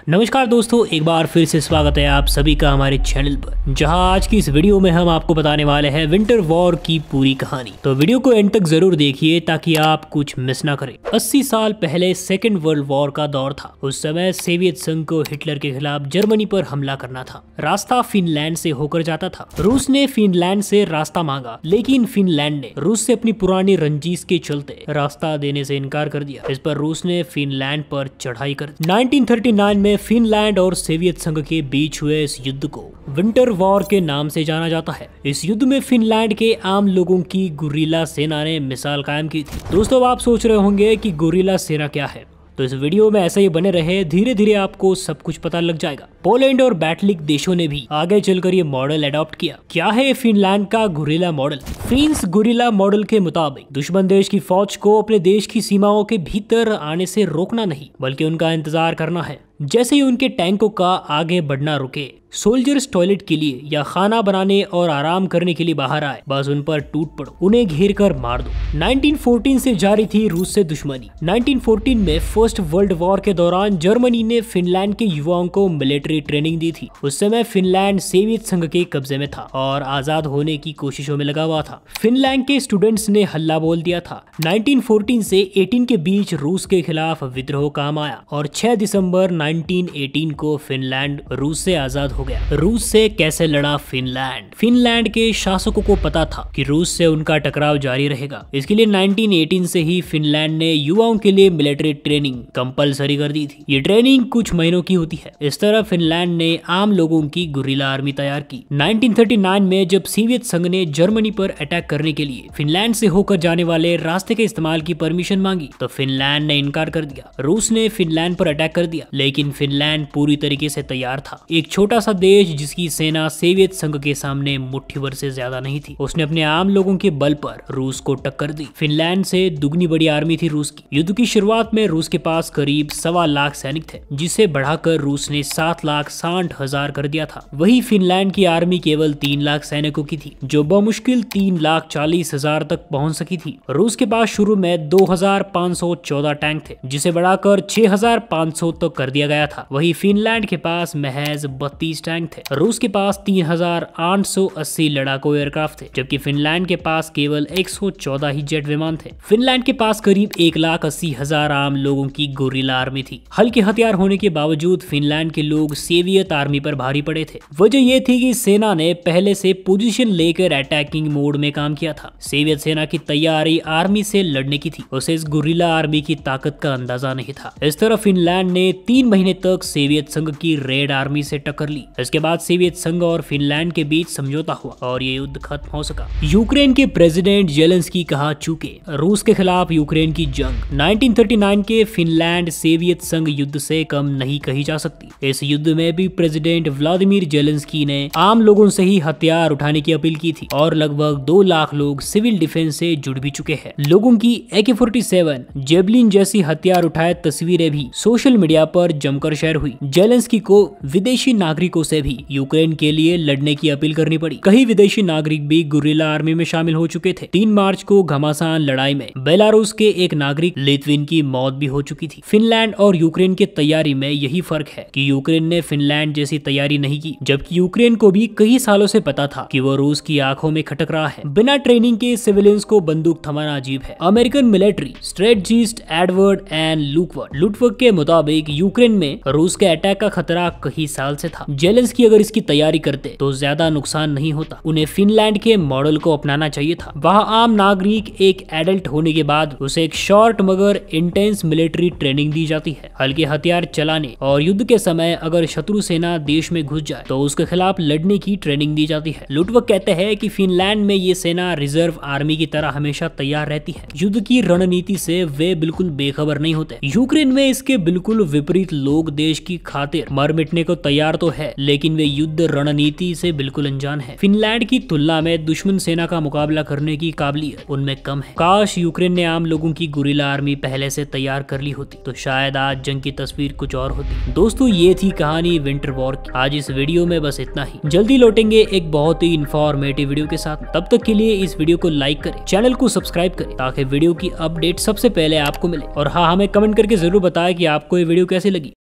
नमस्कार दोस्तों, एक बार फिर से स्वागत है आप सभी का हमारे चैनल पर, जहां आज की इस वीडियो में हम आपको बताने वाले हैं विंटर वॉर की पूरी कहानी। तो वीडियो को एंड तक जरूर देखिए ताकि आप कुछ मिस ना करें। 80 साल पहले सेकेंड वर्ल्ड वॉर का दौर था। उस समय सोवियत संघ को हिटलर के खिलाफ जर्मनी पर हमला करना था। रास्ता फिनलैंड से होकर जाता था। रूस ने फिनलैंड से रास्ता मांगा, लेकिन फिनलैंड ने रूस से अपनी पुरानी रंजिश के चलते रास्ता देने से इनकार कर दिया। इस पर रूस ने फिनलैंड पर चढ़ाई कर दी। 1939 में फिनलैंड और सोवियत संघ के बीच हुए इस युद्ध को विंटर वॉर के नाम से जाना जाता है। इस युद्ध में फिनलैंड के आम लोगों की गुरिल्ला सेना ने मिसाल कायम की थी। दोस्तों, आप सोच रहे होंगे कि गुरिल्ला सेना क्या है, तो इस वीडियो में ऐसे ही बने रहे, धीरे धीरे आपको सब कुछ पता लग जाएगा। पोलैंड और बैटलिक देशों ने भी आगे चलकर ये मॉडल अडॉप्ट किया। क्या है फिनलैंड का guerrilla model? Fins guerrilla model के मुताबिक दुश्मन देश की फौज को अपने देश की सीमाओं के भीतर आने से रोकना नहीं, बल्कि उनका इंतजार करना है। जैसे ही उनके टैंकों का आगे बढ़ना रुके, सोल्जर्स टॉयलेट के लिए या खाना बनाने और आराम करने के लिए बाहर आए, बस उन पर टूट पड़ो, उन्हें घेर कर मार दो। 1914 से जारी थी रूस से दुश्मनी। 1914 में फर्स्ट वर्ल्ड वॉर के दौरान जर्मनी ने फिनलैंड के युवाओं को मिलिट्री ट्रेनिंग दी थी। उस समय फिनलैंड सोवियत संघ के कब्जे में था और आजाद होने की कोशिशों में लगा हुआ था। फिनलैंड के स्टूडेंट्स ने हल्ला बोल दिया था। 1914 से 18 के बीच रूस के खिलाफ विद्रोह काम आया और 6 दिसंबर 1918 को फिनलैंड रूस से आजाद हो गया। रूस से कैसे लड़ा फिनलैंड? फिनलैंड के शासकों को पता था कि रूस से उनका टकराव जारी रहेगा। इसके लिए 1918 से ही फिनलैंड ने युवाओं के लिए मिलिट्री ट्रेनिंग कंपलसरी कर दी थी। ये ट्रेनिंग कुछ महीनों की होती है। इस तरह फिनलैंड ने आम लोगों की गुरिल्ला आर्मी तैयार की। 1939 में जब सोवियत संघ ने जर्मनी पर अटैक करने के लिए फिनलैंड से होकर जाने वाले रास्ते के इस्तेमाल की परमिशन मांगी, तो फिनलैंड ने इनकार कर दिया। रूस ने फिनलैंड पर अटैक कर दिया, लेकिन फिनलैंड पूरी तरीके से तैयार था। एक छोटा सा देश जिसकी सेना सोवियत संघ के सामने मुट्ठी भर से ज्यादा नहीं थी, उसने अपने आम लोगों के बल पर रूस को टक्कर दी। फिनलैंड से दुगनी बड़ी आर्मी थी रूस की। युद्ध की शुरुआत में रूस के पास करीब 1.25 लाख सैनिक थे, जिसे बढ़ाकर रूस ने 7,60,000 कर दिया था। वही फिनलैंड की आर्मी केवल 3 लाख सैनिकों की थी, जो बमुश्किल 3,40,000 तक पहुंच सकी थी। रूस के पास शुरू में 2,514 टैंक थे, जिसे बढ़ाकर 6,500 तक कर दिया गया था। वही फिनलैंड के पास महज 32 टैंक थे। रूस के पास 3,880 लड़ाकू एयरक्राफ्ट थे, जबकि फिनलैंड के पास केवल 114 ही जेट विमान थे। फिनलैंड के पास करीब 1,80,000 आम लोगों की गुरिल्ला आर्मी थी। हल्के हथियार होने के बावजूद फिनलैंड के लोग सोवियत आर्मी पर भारी पड़े थे। वजह यह थी कि सेना ने पहले से पोजीशन लेकर अटैकिंग मोड में काम किया था। सोवियत सेना की तैयारी आर्मी से लड़ने की थी, उसे इस गुरिल्ला आर्मी की ताकत का अंदाजा नहीं था। इस तरह फिनलैंड ने 3 महीने तक सोवियत संघ की रेड आर्मी से टक्कर ली। इसके बाद सोवियत संघ और फिनलैंड के बीच समझौता हुआ और ये युद्ध खत्म हो सका। यूक्रेन के प्रेसिडेंट जेलेंस्की कहा चूके रूस के खिलाफ यूक्रेन की जंग 1939 के फिनलैंड सोवियत संघ युद्ध से कम नहीं कही जा सकती। इस युद्ध में भी प्रेसिडेंट व्लादिमीर जेलेंस्की ने आम लोगों से ही हथियार उठाने की अपील की थी और लगभग 2 लाख लोग सिविल डिफेंस से जुड़ भी चुके हैं। लोगों की AK-47 जेवलिन जैसी हथियार उठाए तस्वीरें भी सोशल मीडिया पर जमकर शेयर हुई। जेलेंस्की को विदेशी नागरिकों से भी यूक्रेन के लिए लड़ने की अपील करनी पड़ी। कई विदेशी नागरिक भी गुरिल्ला आर्मी में शामिल हो चुके थे। 3 मार्च को घमासान लड़ाई में बेलारूस के एक नागरिक लिथविन की मौत भी हो चुकी थी। फिनलैंड और यूक्रेन की तैयारी में यही फर्क है कि यूक्रेन ने फिनलैंड जैसी तैयारी नहीं की, जबकि यूक्रेन को भी कई सालों से पता था कि वो रूस की आंखों में खटक रहा है। बिना ट्रेनिंग के सिविलियंस को बंदूक थमाना अजीब है। American military strategist Edward N Luttwak के मुताबिक यूक्रेन में रूस के अटैक का खतरा कई साल से था। जेलेंस्की अगर इसकी तैयारी करते तो ज्यादा नुकसान नहीं होता। उन्हें फिनलैंड के मॉडल को अपनाना चाहिए था। वहाँ आम नागरिक एक एडल्ट होने के बाद उसे एक शॉर्ट मगर इंटेंस मिलिट्री ट्रेनिंग दी जाती है। हल्के हथियार चलाने और युद्ध के समय अगर शत्रु सेना देश में घुस जाए तो उसके खिलाफ लड़ने की ट्रेनिंग दी जाती है। लुटवर्क कहते हैं कि फिनलैंड में ये सेना रिजर्व आर्मी की तरह हमेशा तैयार रहती है। युद्ध की रणनीति से वे बिल्कुल बेखबर नहीं होते। यूक्रेन में इसके बिल्कुल विपरीत लोग देश की खातिर मर मिटने को तैयार तो है, लेकिन वे युद्ध रणनीति से बिल्कुल अनजान है। फिनलैंड की तुलना में दुश्मन सेना का मुकाबला करने की काबिलियत उनमें कम है। काश यूक्रेन ने आम लोगों की गुरिल्ला आर्मी पहले से तैयार कर ली होती तो शायद आज जंग की तस्वीर कुछ और होती। दोस्तों, ये थी कहानी विंटर वॉर की। आज इस वीडियो में बस इतना ही। जल्दी लौटेंगे एक बहुत ही इंफॉर्मेटिव वीडियो के साथ। तब तक के लिए इस वीडियो को लाइक करें, चैनल को सब्सक्राइब करें ताकि वीडियो की अपडेट सबसे पहले आपको मिले। और हाँ, हमें कमेंट करके जरूर बताएं कि आपको ये वीडियो कैसी लगी।